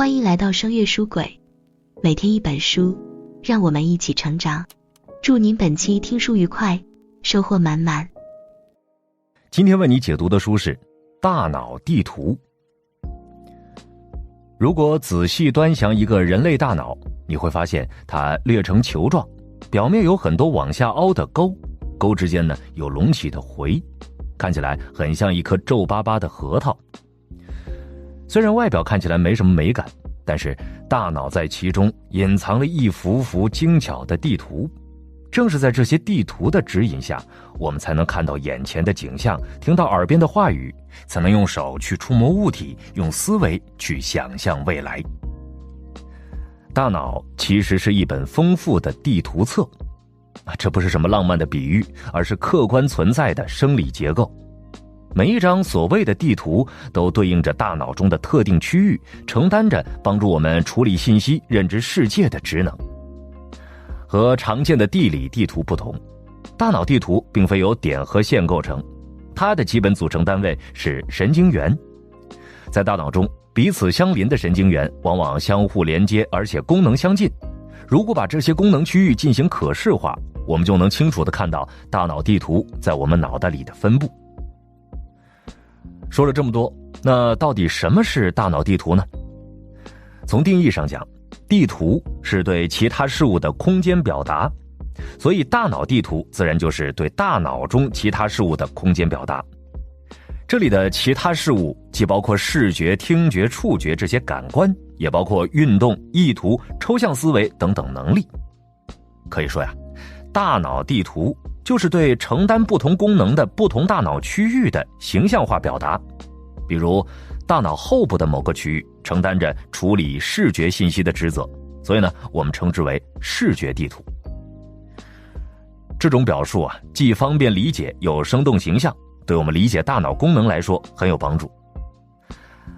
欢迎来到声乐书馆，每天一本书，让我们一起成长。祝您本期听书愉快，收获满满。今天为你解读的书是《大脑地图》。如果仔细端详一个人类大脑，你会发现它略呈球状，表面有很多往下凹的沟，沟之间呢有隆起的回，看起来很像一颗皱巴巴的核桃。虽然外表看起来没什么美感，但是大脑在其中隐藏了一幅幅精巧的地图。正是在这些地图的指引下，我们才能看到眼前的景象，听到耳边的话语，才能用手去触摸物体，用思维去想象未来。大脑其实是一本丰富的地图册，这不是什么浪漫的比喻，而是客观存在的生理结构。每一张所谓的地图都对应着大脑中的特定区域，承担着帮助我们处理信息、认知世界的职能。和常见的地理地图不同，大脑地图并非由点和线构成，它的基本组成单位是神经元。在大脑中，彼此相邻的神经元往往相互连接，而且功能相近。如果把这些功能区域进行可视化，我们就能清楚地看到大脑地图在我们脑袋里的分布。说了这么多，那到底什么是大脑地图呢？从定义上讲，地图是对其他事物的空间表达，所以大脑地图自然就是对大脑中其他事物的空间表达。这里的其他事物既包括视觉、听觉、触觉这些感官，也包括运动、意图、抽象思维等等能力。可以说呀，大脑地图就是对承担不同功能的不同大脑区域的形象化表达。比如大脑后部的某个区域承担着处理视觉信息的职责，所以呢，我们称之为视觉地图。这种表述既方便理解又生动形象，对我们理解大脑功能来说很有帮助。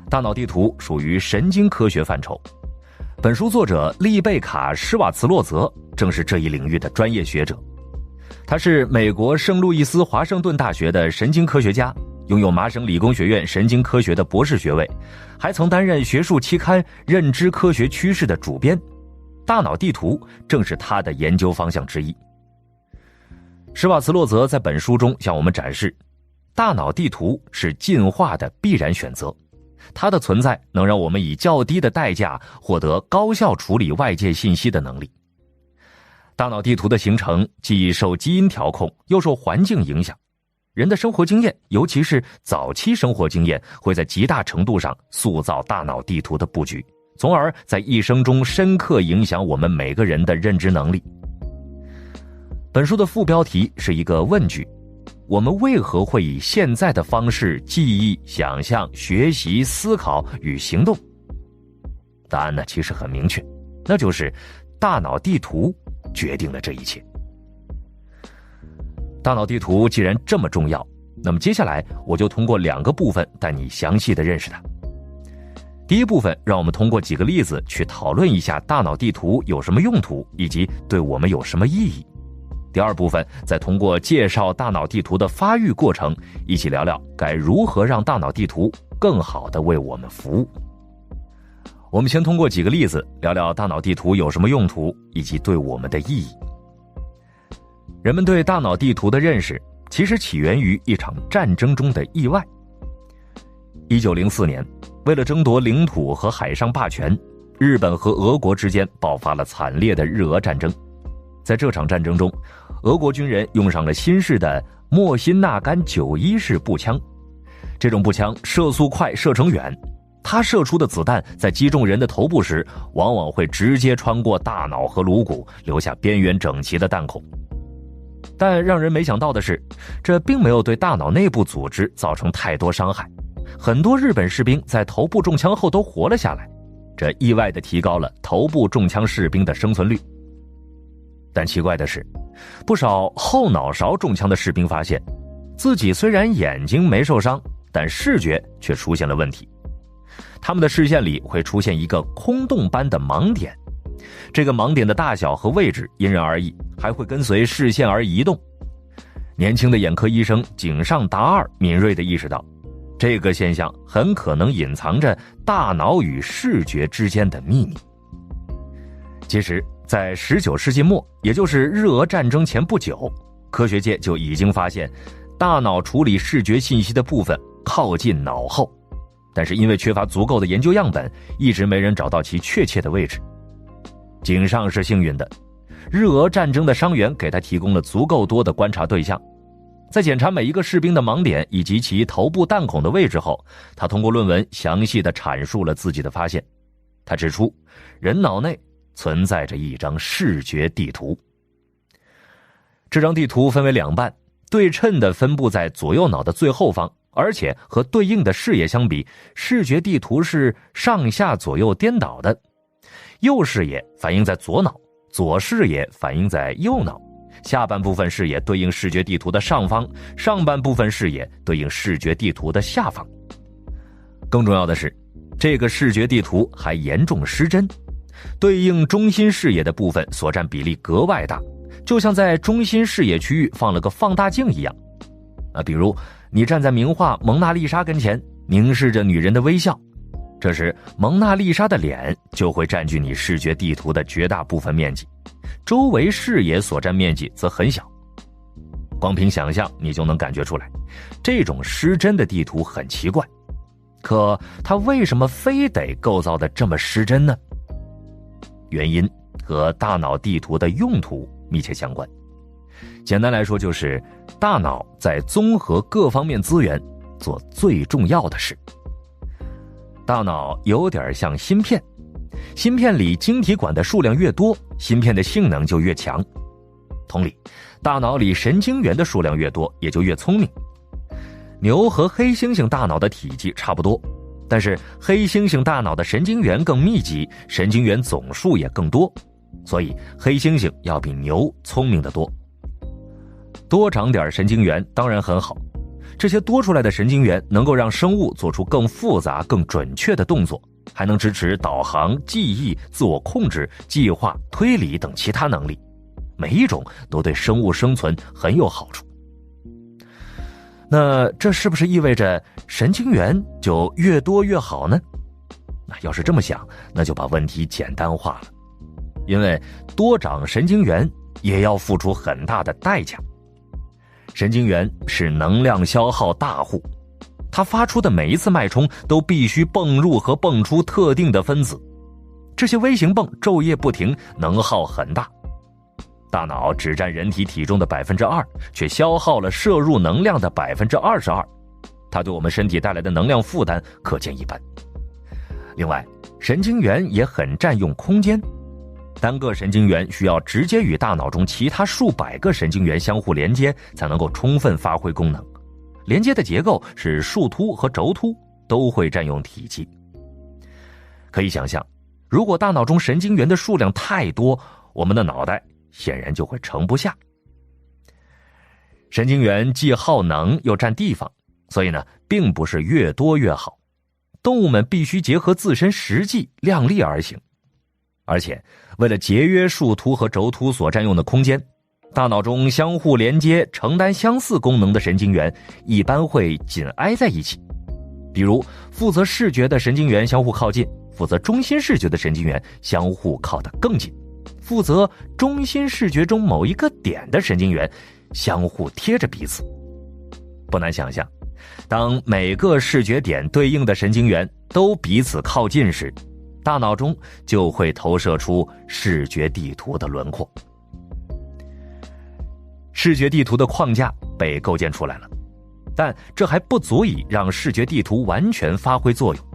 大脑地图属于神经科学范畴，本书作者丽贝卡·施瓦茨洛泽正是这一领域的专业学者。他是美国圣路易斯华盛顿大学的神经科学家，拥有麻省理工学院神经科学的博士学位，还曾担任学术期刊《认知科学趋势》的主编。大脑地图正是他的研究方向之一。施瓦茨洛泽在本书中向我们展示，大脑地图是进化的必然选择，它的存在能让我们以较低的代价获得高效处理外界信息的能力。大脑地图的形成既受基因调控，又受环境影响。人的生活经验，尤其是早期生活经验，会在极大程度上塑造大脑地图的布局，从而在一生中深刻影响我们每个人的认知能力。本书的副标题是一个问句：我们为何会以现在的方式记忆、想象、学习、思考与行动？答案呢，其实很明确，那就是大脑地图决定了这一切。大脑地图既然这么重要，那么接下来我就通过2个部分带你详细的认识它。第一部分，让我们通过几个例子去讨论一下大脑地图有什么用途，以及对我们有什么意义。第二部分，再通过介绍大脑地图的发育过程，一起聊聊该如何让大脑地图更好地为我们服务。我们先通过几个例子聊聊大脑地图有什么用途，以及对我们的意义。人们对大脑地图的认识其实起源于一场战争中的意外。1904年，为了争夺领土和海上霸权，日本和俄国之间爆发了惨烈的日俄战争。在这场战争中，俄国军人用上了新式的莫辛纳甘91式步枪。这种步枪射速快，射程远，它射出的子弹在击中人的头部时，往往会直接穿过大脑和颅骨，留下边缘整齐的弹孔。但让人没想到的是，这并没有对大脑内部组织造成太多伤害。很多日本士兵在头部中枪后都活了下来，这意外地提高了头部中枪士兵的生存率。但奇怪的是，不少后脑勺中枪的士兵发现，自己虽然眼睛没受伤，但视觉却出现了问题。他们的视线里会出现一个空洞般的盲点，这个盲点的大小和位置因人而异，还会跟随视线而移动。年轻的眼科医生井上达二敏锐地意识到，这个现象很可能隐藏着大脑与视觉之间的秘密。其实在19世纪末，也就是日俄战争前不久，科学界就已经发现大脑处理视觉信息的部分靠近脑后，但是因为缺乏足够的研究样本，一直没人找到其确切的位置。井上是幸运的，日俄战争的伤员给他提供了足够多的观察对象。在检查每一个士兵的盲点以及其头部弹孔的位置后，他通过论文详细地阐述了自己的发现。他指出，人脑内存在着一张视觉地图。这张地图分为2半，对称地分布在左右脑的最后方，而且和对应的视野相比，视觉地图是上下左右颠倒的。右视野反映在左脑，左视野反映在右脑，下半部分视野对应视觉地图的上方，上半部分视野对应视觉地图的下方。更重要的是，这个视觉地图还严重失真，对应中心视野的部分所占比例格外大，就像在中心视野区域放了个放大镜一样。比如你站在名画《蒙娜丽莎》跟前，凝视着女人的微笑，这时蒙娜丽莎的脸就会占据你视觉地图的绝大部分面积，周围视野所占面积则很小。光凭想象你就能感觉出来，这种失真的地图很奇怪。可它为什么非得构造的这么失真呢？原因和大脑地图的用途密切相关。简单来说，就是大脑在综合各方面资源做最重要的事。大脑有点像芯片，芯片里晶体管的数量越多，芯片的性能就越强。同理，大脑里神经元的数量越多，也就越聪明。牛和黑猩猩大脑的体积差不多，但是黑猩猩大脑的神经元更密集，神经元总数也更多，所以黑猩猩要比牛聪明得多。多长点神经元当然很好，这些多出来的神经元能够让生物做出更复杂、更准确的动作，还能支持导航、记忆、自我控制、计划、推理等其他能力，每一种都对生物生存很有好处。那这是不是意味着神经元就越多越好呢？要是这么想，那就把问题简单化了。因为多长神经元也要付出很大的代价。神经元是能量消耗大户，它发出的每一次脉冲都必须泵入和泵出特定的分子，这些微型泵昼夜不停，能耗很大。大脑只占人体体重的 2%， 却消耗了摄入能量的 22%， 它对我们身体带来的能量负担可见一斑。另外，神经元也很占用空间，单个神经元需要直接与大脑中其他数百个神经元相互连接，才能够充分发挥功能。连接的结构是树突和轴突，都会占用体积。可以想象，如果大脑中神经元的数量太多，我们的脑袋显然就会盛不下。神经元既耗能又占地方，所以呢，并不是越多越好。动物们必须结合自身实际，量力而行。而且，为了节约树突和轴突所占用的空间，大脑中相互连接、承担相似功能的神经元一般会紧挨在一起。比如，负责视觉的神经元相互靠近，负责中心视觉的神经元相互靠得更近，负责中心视觉中某一个点的神经元相互贴着彼此。不难想象，当每个视觉点对应的神经元都彼此靠近时，大脑中就会投射出视觉地图的轮廓。视觉地图的框架被构建出来了，但这还不足以让视觉地图完全发挥作用。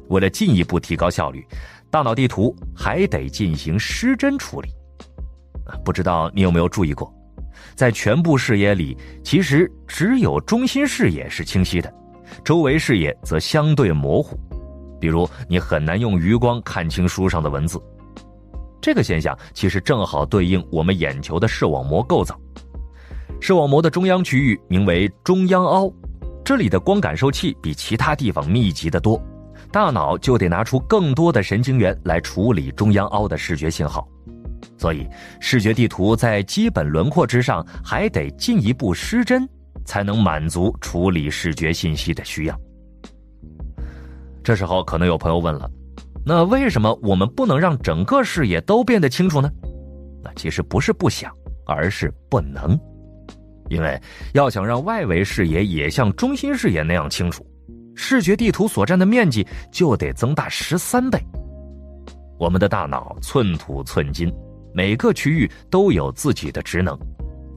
为了进一步提高效率，大脑地图还得进行失真处理。不知道你有没有注意过，在全部视野里，其实只有中心视野是清晰的，周围视野则相对模糊。比如，你很难用余光看清书上的文字。这个现象其实正好对应我们眼球的视网膜构造。视网膜的中央区域名为中央凹，这里的光感受器比其他地方密集得多，大脑就得拿出更多的神经元来处理中央凹的视觉信号。所以，视觉地图在基本轮廓之上还得进一步失真，才能满足处理视觉信息的需要。这时候可能有朋友问了，那为什么我们不能让整个视野都变得清楚呢？那其实不是不想，而是不能。因为要想让外围视野也像中心视野那样清楚，视觉地图所占的面积就得增大13倍。我们的大脑寸土寸金，每个区域都有自己的职能，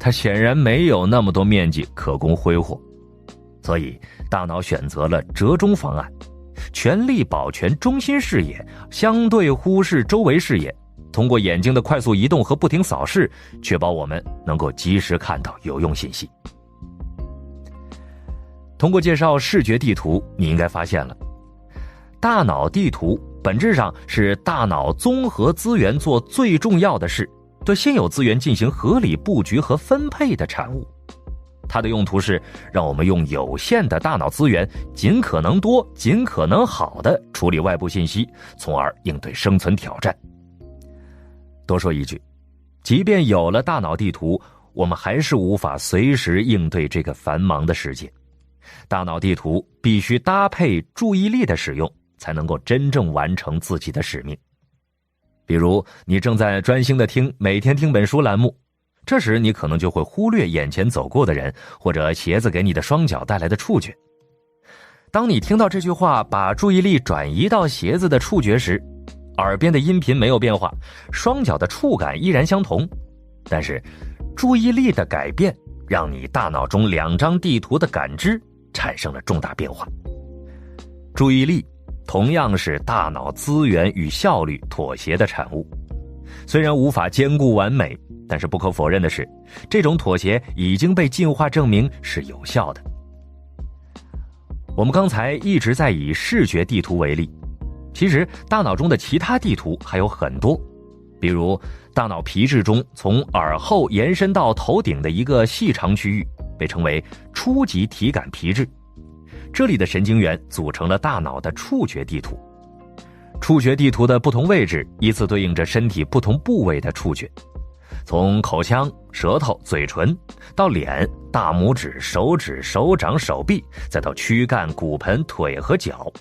它显然没有那么多面积可供挥霍。所以大脑选择了折中方案，全力保全中心视野，相对忽视周围视野，通过眼睛的快速移动和不停扫视，确保我们能够及时看到有用信息。通过介绍视觉地图，你应该发现了，大脑地图本质上是大脑综合资源做最重要的事，对现有资源进行合理布局和分配的产物。它的用途是让我们用有限的大脑资源尽可能多、尽可能好地处理外部信息，从而应对生存挑战。多说一句，即便有了大脑地图，我们还是无法随时应对这个繁忙的世界。大脑地图必须搭配注意力的使用，才能够真正完成自己的使命。比如你正在专心地听每天听本书栏目，这时你可能就会忽略眼前走过的人，或者鞋子给你的双脚带来的触觉。当你听到这句话把注意力转移到鞋子的触觉时，耳边的音频没有变化，双脚的触感依然相同，但是注意力的改变让你大脑中2张地图的感知产生了重大变化。注意力同样是大脑资源与效率妥协的产物，虽然无法兼顾完美，但是不可否认的是，这种妥协已经被进化证明是有效的。我们刚才一直在以视觉地图为例，其实大脑中的其他地图还有很多，比如大脑皮质中从耳后延伸到头顶的一个细长区域，被称为初级体感皮质，这里的神经元组成了大脑的触觉地图。触觉地图的不同位置依次对应着身体不同部位的触觉，从口腔、舌头、嘴唇到脸、大拇指、手指、手掌、手臂，再到躯干、骨盆、腿和脚。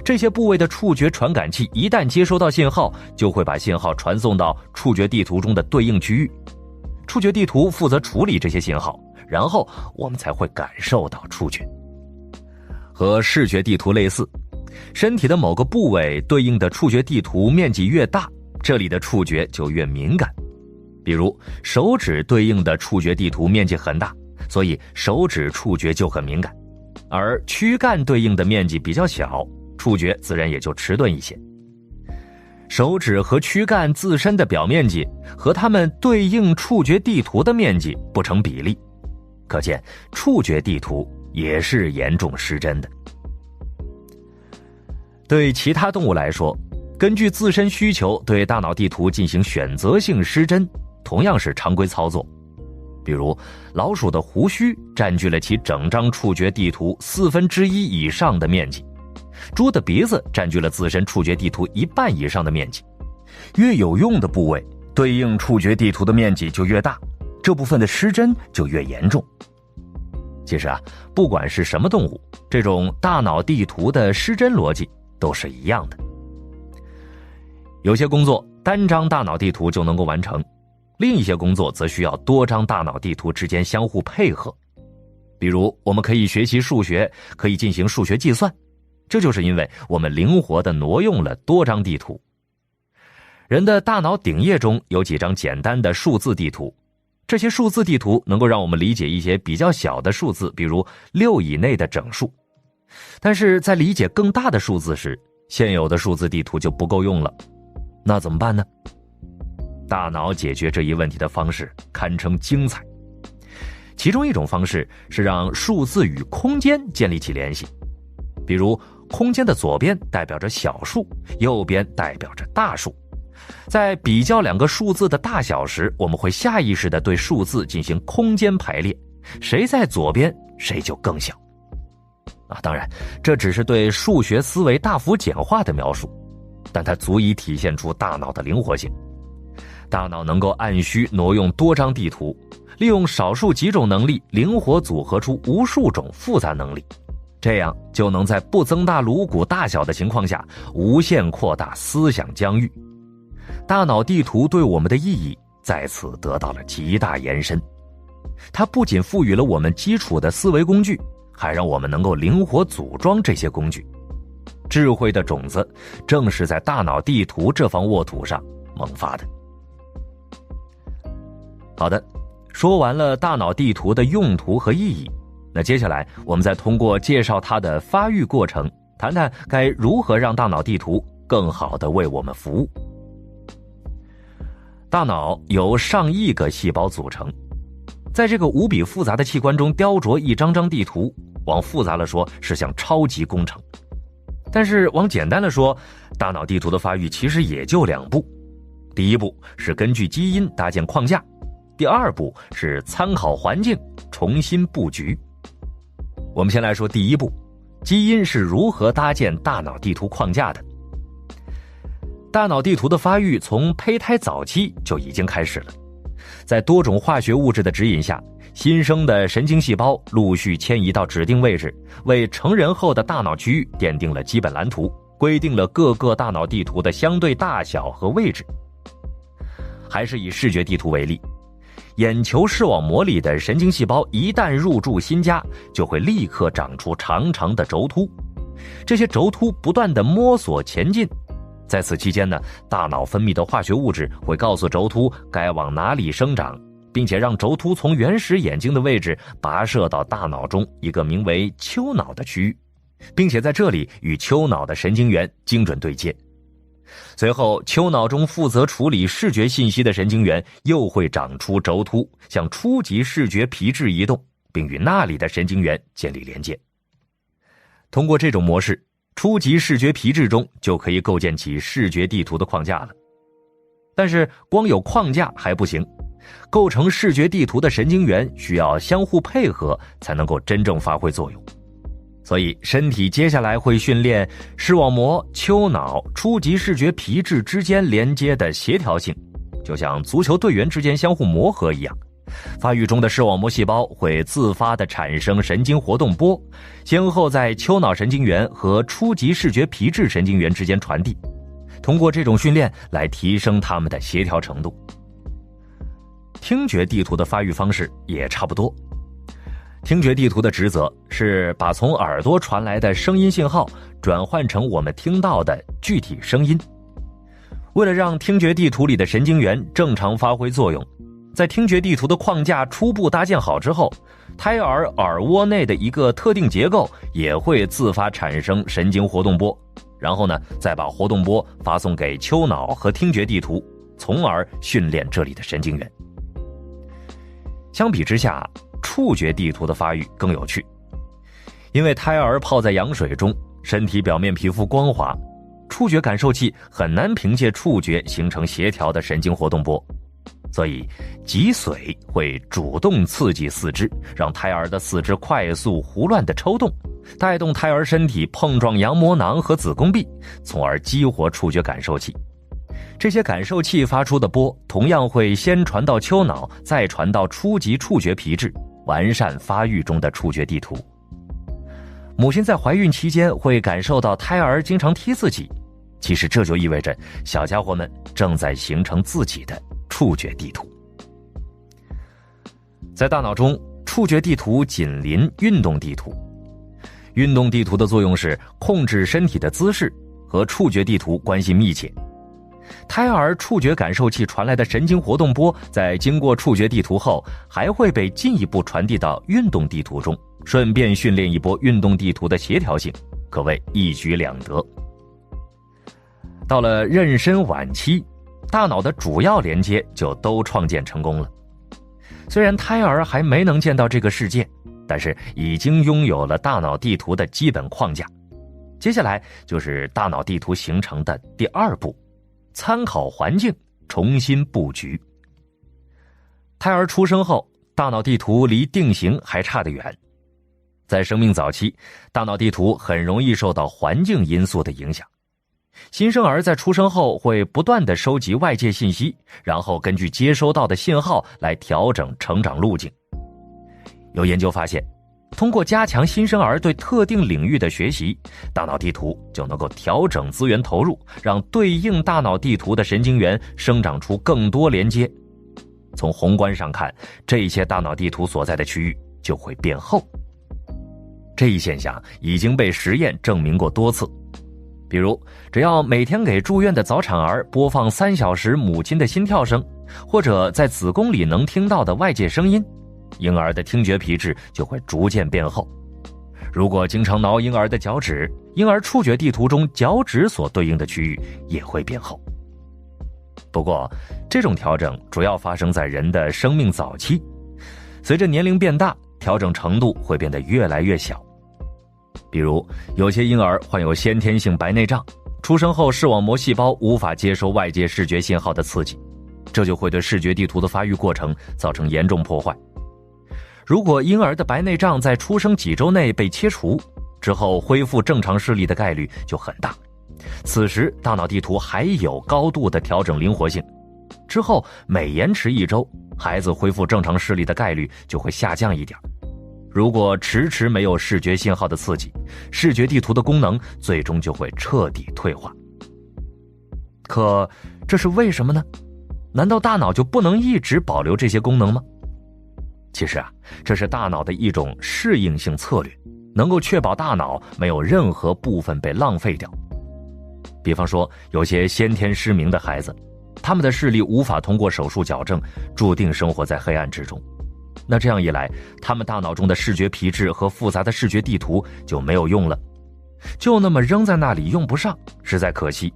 这些部位的触觉传感器一旦接收到信号，就会把信号传送到触觉地图中的对应区域。触觉地图负责处理这些信号，然后我们才会感受到触觉。和视觉地图类似，身体的某个部位对应的触觉地图面积越大，这里的触觉就越敏感。比如手指对应的触觉地图面积很大，所以手指触觉就很敏感，而躯干对应的面积比较小，触觉自然也就迟钝一些。手指和躯干自身的表面积和它们对应触觉地图的面积不成比例，可见触觉地图也是严重失真的。对其他动物来说，根据自身需求对大脑地图进行选择性失真，同样是常规操作。比如老鼠的胡须占据了其整张触觉地图1/4以上的面积，猪的鼻子占据了自身触觉地图1半以上的面积。越有用的部位对应触觉地图的面积就越大，这部分的失真就越严重。其实不管是什么动物，这种大脑地图的失真逻辑都是一样的。有些工作单张大脑地图就能够完成，另一些工作则需要多张大脑地图之间相互配合。比如我们可以学习数学，可以进行数学计算，这就是因为我们灵活地挪用了多张地图。人的大脑顶叶中有几张简单的数字地图，这些数字地图能够让我们理解一些比较小的数字，比如6以内的整数。但是在理解更大的数字时，现有的数字地图就不够用了。那怎么办呢？大脑解决这一问题的方式堪称精彩。其中一种方式是让数字与空间建立起联系，比如空间的左边代表着小数，右边代表着大数。在比较2个数字的大小时，我们会下意识地对数字进行空间排列，谁在左边谁就更小。当然这只是对数学思维大幅简化的描述，但它足以体现出大脑的灵活性。大脑能够按需挪用多张地图，利用少数几种能力灵活组合出无数种复杂能力，这样就能在不增大颅骨大小的情况下，无限扩大思想疆域。大脑地图对我们的意义在此得到了极大延伸。它不仅赋予了我们基础的思维工具，还让我们能够灵活组装这些工具。智慧的种子正是在大脑地图这方沃土上萌发的。好的，说完了大脑地图的用途和意义，那接下来我们再通过介绍它的发育过程，谈谈该如何让大脑地图更好地为我们服务。大脑由上亿个细胞组成，在这个无比复杂的器官中雕琢一张张地图，往复杂了说是项超级工程。但是往简单了说，大脑地图的发育其实也就2步。第一步是根据基因搭建框架，第二步是参考环境重新布局。我们先来说第一步，基因是如何搭建大脑地图框架的。大脑地图的发育从胚胎早期就已经开始了，在多种化学物质的指引下，新生的神经细胞陆续迁移到指定位置，为成人后的大脑区域奠定了基本蓝图，规定了各个大脑地图的相对大小和位置。还是以视觉地图为例，眼球视网膜里的神经细胞一旦入驻新家，就会立刻长出长长的轴突，这些轴突不断地摸索前进。在此期间呢，大脑分泌的化学物质会告诉轴突该往哪里生长，并且让轴突从原始眼睛的位置跋涉到大脑中一个名为丘脑的区域，并且在这里与丘脑的神经元精准对接。随后，丘脑中负责处理视觉信息的神经元又会长出轴突，向初级视觉皮质移动，并与那里的神经元建立连接。通过这种模式，初级视觉皮质中就可以构建起视觉地图的框架了。但是光有框架还不行，构成视觉地图的神经元需要相互配合，才能够真正发挥作用。所以身体接下来会训练视网膜、丘脑、初级视觉皮质之间连接的协调性，就像足球队员之间相互磨合一样。发育中的视网膜细胞会自发地产生神经活动波，先后在丘脑神经元和初级视觉皮质神经元之间传递，通过这种训练来提升它们的协调程度。听觉地图的发育方式也差不多。听觉地图的职责是把从耳朵传来的声音信号转换成我们听到的具体声音。为了让听觉地图里的神经元正常发挥作用，在听觉地图的框架初步搭建好之后，胎儿耳蜗内的一个特定结构也会自发产生神经活动波，然后呢，再把活动波发送给丘脑和听觉地图，从而训练这里的神经元。相比之下，触觉地图的发育更有趣。因为胎儿泡在羊水中，身体表面皮肤光滑，触觉感受器很难凭借触觉形成协调的神经活动波，所以脊髓会主动刺激四肢，让胎儿的四肢快速胡乱地抽动，带动胎儿身体碰撞羊膜囊和子宫壁，从而激活触觉感受器。这些感受器发出的波同样会先传到丘脑，再传到初级触觉皮质，完善发育中的触觉地图。母亲在怀孕期间会感受到胎儿经常踢自己，其实这就意味着小家伙们正在形成自己的触觉地图。在大脑中，触觉地图紧邻运动地图。运动地图的作用是控制身体的姿势，和触觉地图关系密切。胎儿触觉感受器传来的神经活动波，在经过触觉地图后，还会被进一步传递到运动地图中，顺便训练一波运动地图的协调性，可谓一举两得。到了妊娠晚期，大脑的主要连接就都创建成功了。虽然胎儿还没能见到这个世界，但是已经拥有了大脑地图的基本框架。接下来就是大脑地图形成的第二步，参考环境重新布局。胎儿出生后，大脑地图离定型还差得远。在生命早期，大脑地图很容易受到环境因素的影响。新生儿在出生后会不断地收集外界信息，然后根据接收到的信号来调整成长路径。有研究发现，通过加强新生儿对特定领域的学习，大脑地图就能够调整资源投入，让对应大脑地图的神经元生长出更多连接。从宏观上看，这些大脑地图所在的区域就会变厚。这一现象已经被实验证明过多次。比如，只要每天给住院的早产儿播放3小时母亲的心跳声，或者在子宫里能听到的外界声音，婴儿的听觉皮质就会逐渐变厚。如果经常挠婴儿的脚趾，婴儿触觉地图中脚趾所对应的区域也会变厚。不过，这种调整主要发生在人的生命早期，随着年龄变大，调整程度会变得越来越小。比如，有些婴儿患有先天性白内障，出生后视网膜细胞无法接收外界视觉信号的刺激，这就会对视觉地图的发育过程造成严重破坏。如果婴儿的白内障在出生几周内被切除，之后恢复正常视力的概率就很大。此时大脑地图还有高度的调整灵活性，之后每延迟1周，孩子恢复正常视力的概率就会下降一点。如果迟迟没有视觉信号的刺激，视觉地图的功能最终就会彻底退化。可这是为什么呢？难道大脑就不能一直保留这些功能吗？其实这是大脑的一种适应性策略，能够确保大脑没有任何部分被浪费掉。比方说，有些先天失明的孩子，他们的视力无法通过手术矫正，注定生活在黑暗之中。那这样一来，他们大脑中的视觉皮质和复杂的视觉地图就没有用了，就那么扔在那里用不上，实在可惜。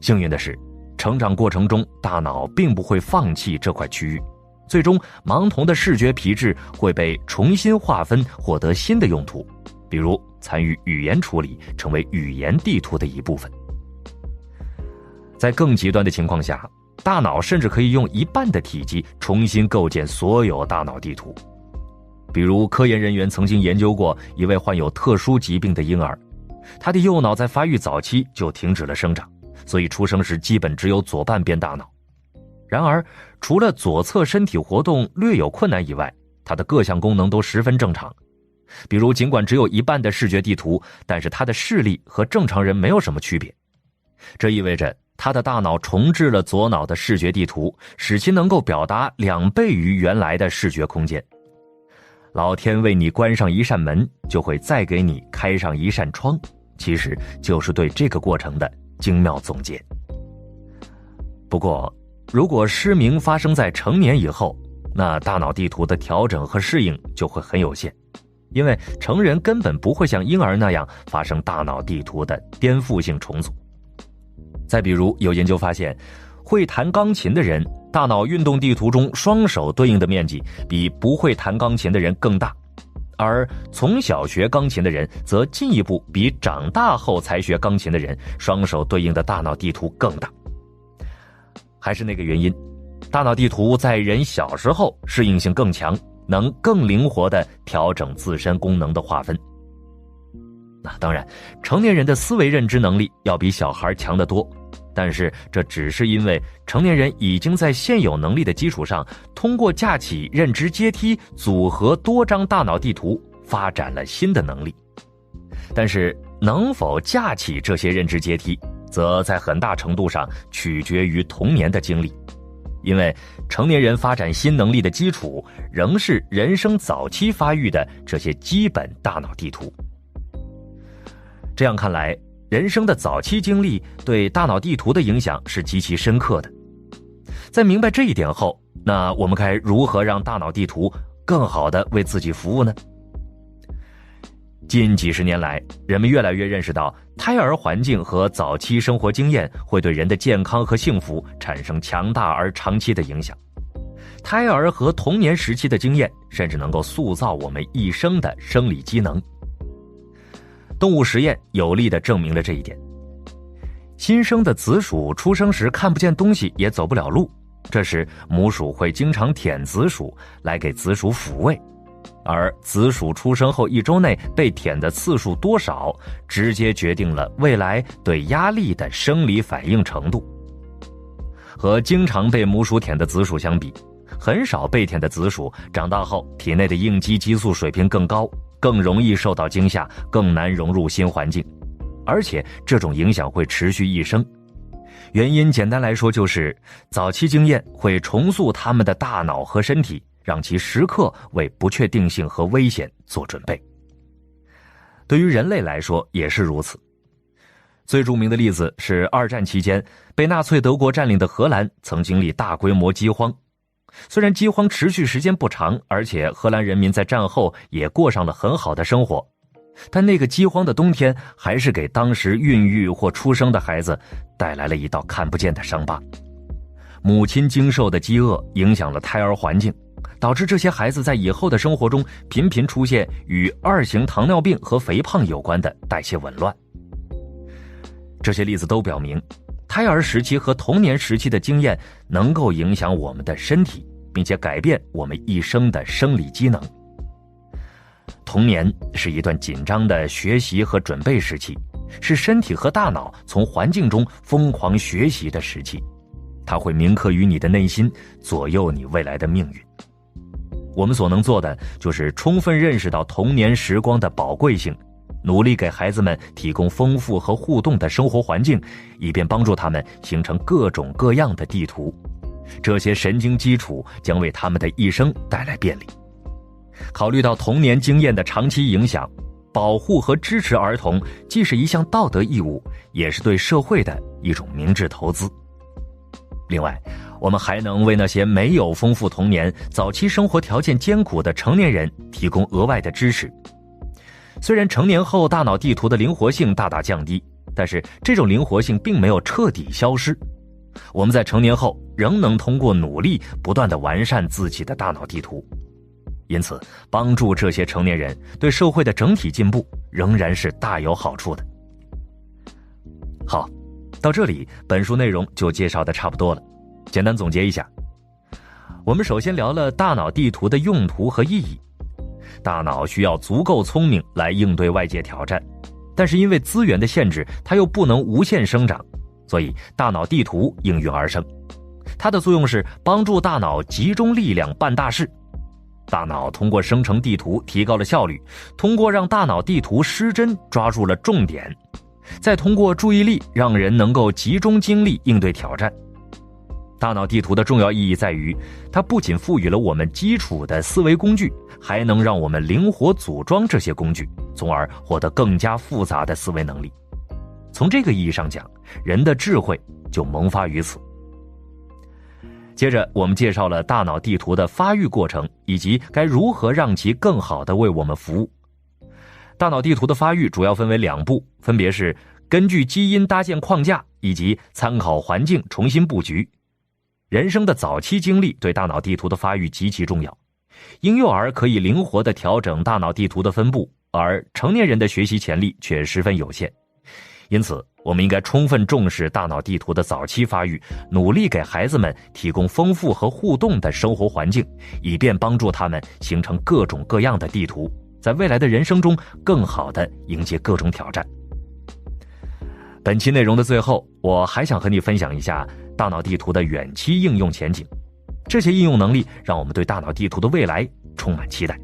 幸运的是，成长过程中大脑并不会放弃这块区域，最终盲童的视觉皮质会被重新划分，获得新的用途，比如参与语言处理，成为语言地图的一部分。在更极端的情况下，大脑甚至可以用1半的体积重新构建所有大脑地图。比如科研人员曾经研究过一位患有特殊疾病的婴儿，他的右脑在发育早期就停止了生长，所以出生时基本只有左半边大脑。然而，除了左侧身体活动略有困难以外，他的各项功能都十分正常。比如尽管只有1半的视觉地图，但是他的视力和正常人没有什么区别。这意味着他的大脑重置了左脑的视觉地图，使其能够表达2倍于原来的视觉空间。老天为你关上一扇门，就会再给你开上一扇窗，其实就是对这个过程的精妙总结。不过，如果失明发生在成年以后，那大脑地图的调整和适应就会很有限，因为成人根本不会像婴儿那样发生大脑地图的颠覆性重组。再比如，有研究发现，会弹钢琴的人大脑运动地图中双手对应的面积比不会弹钢琴的人更大，而从小学钢琴的人则进一步比长大后才学钢琴的人双手对应的大脑地图更大。还是那个原因，大脑地图在人小时候适应性更强，能更灵活地调整自身功能的划分。当然，成年人的思维认知能力要比小孩强得多，但是这只是因为成年人已经在现有能力的基础上，通过架起认知阶梯，组合多张大脑地图，发展了新的能力。但是能否架起这些认知阶梯，则在很大程度上取决于童年的经历，因为成年人发展新能力的基础仍是人生早期发育的这些基本大脑地图。这样看来，人生的早期经历对大脑地图的影响是极其深刻的。在明白这一点后，那我们该如何让大脑地图更好地为自己服务呢？近几十年来，人们越来越认识到，胎儿环境和早期生活经验会对人的健康和幸福产生强大而长期的影响。胎儿和童年时期的经验甚至能够塑造我们一生的生理机能。动物实验有力地证明了这一点。新生的紫薯出生时看不见东西，也走不了路，这时母鼠会经常舔紫薯来给紫薯抚慰，而紫薯出生后1周内被舔的次数多少，直接决定了未来对压力的生理反应程度。和经常被母鼠舔的紫薯相比，很少被舔的紫薯长大后体内的应激激素水平更高，更容易受到惊吓，更难融入新环境，而且这种影响会持续一生。原因简单来说就是早期经验会重塑他们的大脑和身体，让其时刻为不确定性和危险做准备。对于人类来说也是如此。最著名的例子是二战期间被纳粹德国占领的荷兰曾经历大规模饥荒。虽然饥荒持续时间不长，而且荷兰人民在战后也过上了很好的生活，但那个饥荒的冬天还是给当时孕育或出生的孩子带来了一道看不见的伤疤。母亲经受的饥饿影响了胎儿环境，导致这些孩子在以后的生活中频频出现与2型糖尿病和肥胖有关的代谢紊乱。这些例子都表明，胎儿时期和童年时期的经验能够影响我们的身体，并且改变我们一生的生理机能。童年是一段紧张的学习和准备时期，是身体和大脑从环境中疯狂学习的时期，它会铭刻于你的内心，左右你未来的命运。我们所能做的就是充分认识到童年时光的宝贵性，努力给孩子们提供丰富和互动的生活环境，以便帮助他们形成各种各样的地图。这些神经基础将为他们的一生带来便利。考虑到童年经验的长期影响，保护和支持儿童既是一项道德义务，也是对社会的一种明智投资。另外，我们还能为那些没有丰富童年、早期生活条件艰苦的成年人提供额外的支持。虽然成年后大脑地图的灵活性大大降低，但是这种灵活性并没有彻底消失。我们在成年后仍能通过努力不断地完善自己的大脑地图，因此帮助这些成年人对社会的整体进步仍然是大有好处的。好，到这里本书内容就介绍的差不多了。简单总结一下，我们首先聊了大脑地图的用途和意义。大脑需要足够聪明来应对外界挑战，但是因为资源的限制，它又不能无限生长，所以大脑地图应运而生。它的作用是帮助大脑集中力量办大事。大脑通过生成地图提高了效率，通过让大脑地图失真抓住了重点，再通过注意力让人能够集中精力应对挑战。大脑地图的重要意义在于，它不仅赋予了我们基础的思维工具，还能让我们灵活组装这些工具，从而获得更加复杂的思维能力。从这个意义上讲，人的智慧就萌发于此。接着我们介绍了大脑地图的发育过程，以及该如何让其更好地为我们服务。大脑地图的发育主要分为2步，分别是根据基因搭建框架，以及参考环境重新布局。人生的早期经历对大脑地图的发育极其重要，婴幼儿可以灵活地调整大脑地图的分布，而成年人的学习潜力却十分有限。因此，我们应该充分重视大脑地图的早期发育，努力给孩子们提供丰富和互动的生活环境，以便帮助他们形成各种各样的地图，在未来的人生中更好地迎接各种挑战。本期内容的最后，我还想和你分享一下大脑地图的远期应用前景。这些应用能力让我们对大脑地图的未来充满期待。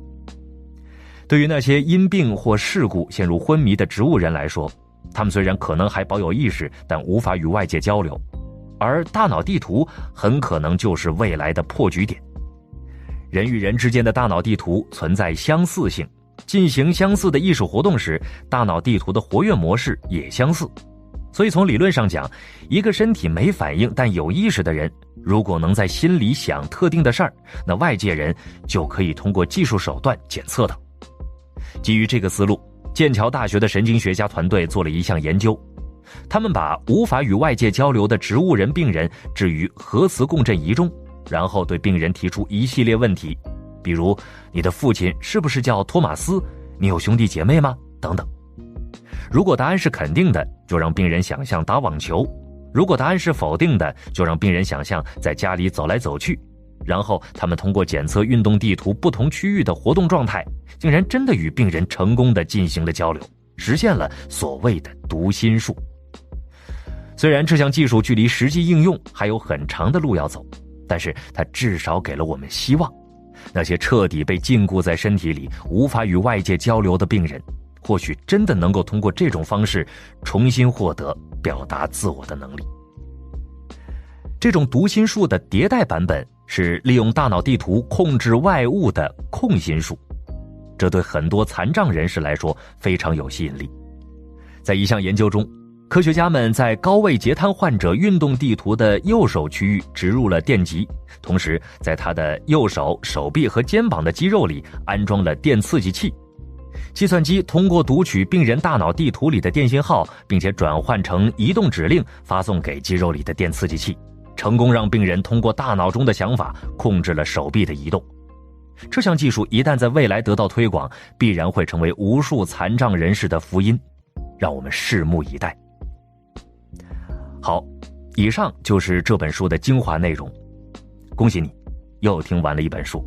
对于那些因病或事故陷入昏迷的植物人来说，他们虽然可能还保有意识，但无法与外界交流，而大脑地图很可能就是未来的破局点。人与人之间的大脑地图存在相似性，进行相似的意识活动时，大脑地图的活跃模式也相似。所以从理论上讲，一个身体没反应但有意识的人，如果能在心里想特定的事儿，那外界人就可以通过技术手段检测到。基于这个思路，剑桥大学的神经学家团队做了一项研究，他们把无法与外界交流的植物人病人置于核磁共振仪中，然后对病人提出一系列问题，比如你的父亲是不是叫托马斯，你有兄弟姐妹吗，等等。如果答案是肯定的，就让病人想象打网球；如果答案是否定的，就让病人想象在家里走来走去。然后他们通过检测运动地图不同区域的活动状态，竟然真的与病人成功地进行了交流，实现了所谓的读心术。虽然这项技术距离实际应用还有很长的路要走，但是它至少给了我们希望。那些彻底被禁锢在身体里，无法与外界交流的病人，或许真的能够通过这种方式重新获得表达自我的能力。这种读心术的迭代版本是利用大脑地图控制外物的控心术，这对很多残障人士来说非常有吸引力。在一项研究中，科学家们在高位截瘫患者运动地图的右手区域植入了电极，同时在他的右手、手臂和肩膀的肌肉里安装了电刺激器。计算机通过读取病人大脑地图里的电信号，并且转换成移动指令发送给肌肉里的电刺激器，成功让病人通过大脑中的想法控制了手臂的移动。这项技术一旦在未来得到推广，必然会成为无数残障人士的福音，让我们拭目以待。好，以上就是这本书的精华内容。恭喜你，又听完了一本书。